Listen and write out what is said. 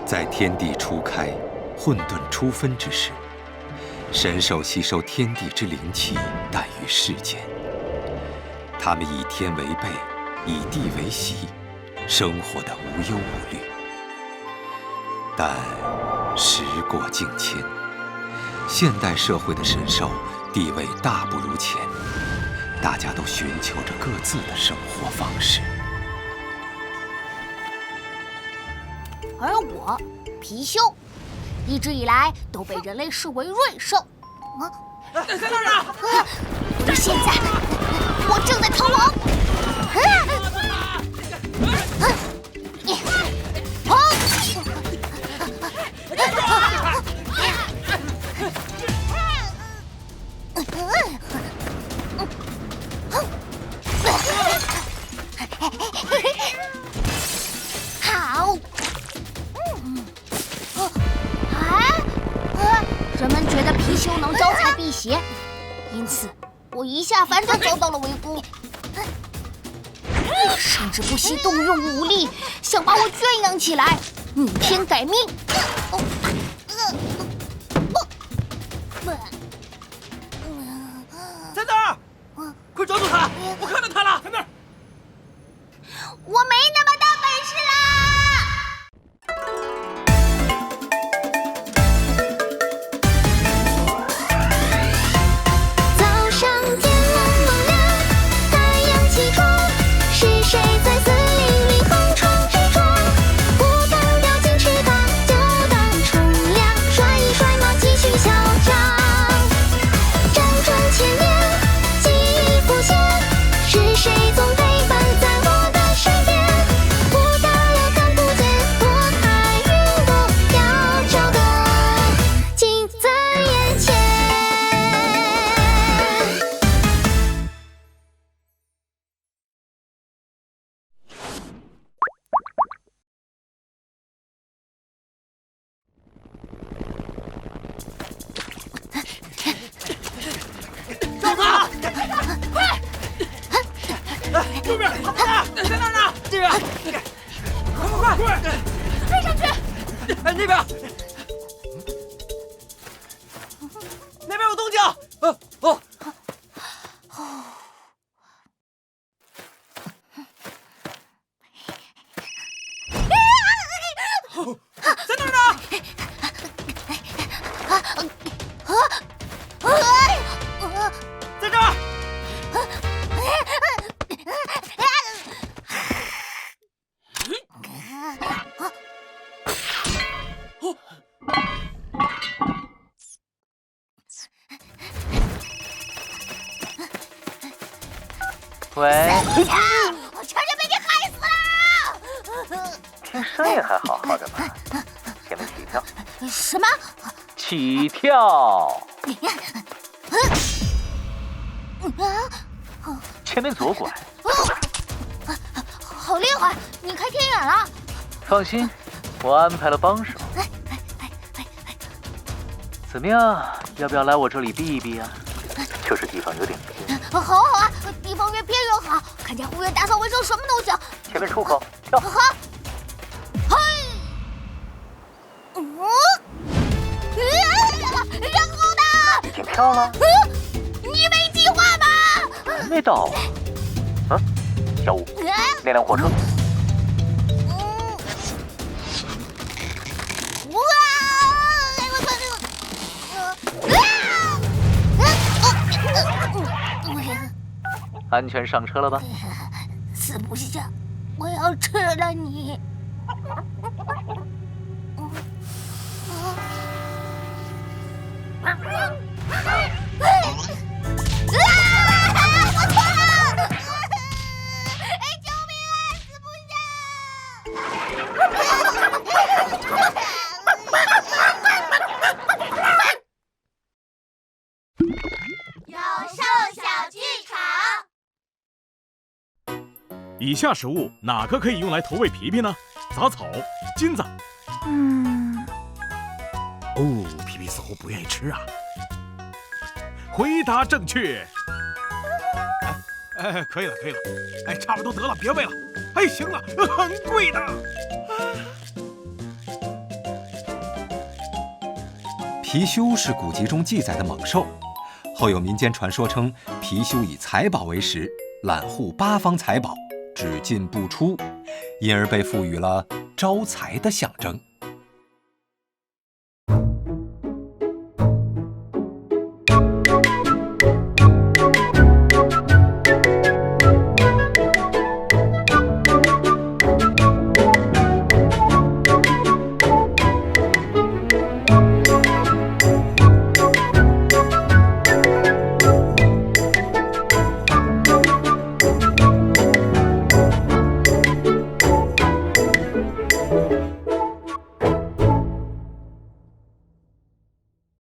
在天地初开、混沌初分之时，神兽吸收天地之灵气，诞于世间。他们以天为被，以地为席，生活得无忧无虑。但时过境迁，现代社会的神兽地位大不如前，大家都寻求着各自的生活方式。而我，貔貅，一直以来都被人类视为瑞兽。在哪儿呢？现在，我正在逃亡。好。人们觉得貔貅能招财辟邪，因此我一下凡就遭到了围攻，甚至不惜动用武力，想把我圈养起来，逆天改命。在哪儿？快抓住他！我看到他了，在那儿。我没那么大本事啦！早上天蒙蒙亮，太阳起床，是谁在森林里横冲直撞？不敢掉进池塘，就当冲凉，甩一甩马，继续嚣张。辗转千年，记忆浮现，是谁总陪伴在我的身边？不打了看不见，拨开云朵，要找个近在眼前。找他！快！这边，在哪儿呢？这边，快！飞上去！那边，那边有动静。在哪儿呢？在这儿。喂，我差点被你害死了！听声音还好好的吧？前面起跳，什么？起跳，前面左拐。好厉害！你开天眼了？放心，我安排了帮手。怎么样？要不要来我这里避一避啊？就是地方有点偏。好啊，地方越偏越好，看见护院打扫卫生什么都行。前面出口，跳。好。嘿。然后呢？已经跳了。你没计划吗？还没到啊。小五，那辆火车。安全上车了吧？四不像，我要吃了你！我错了！救命啊！四不有兽小剧场。以下食物哪个可以用来投喂皮皮呢？杂草、金子。皮皮似乎不愿意吃啊。回答正确。可以了，差不多得了，别喂了。行了，很贵的。貔貅是古籍中记载的猛兽，后有民间传说称貔貅以财宝为食，揽护八方财宝，只进不出，因而被赋予了招财的象征。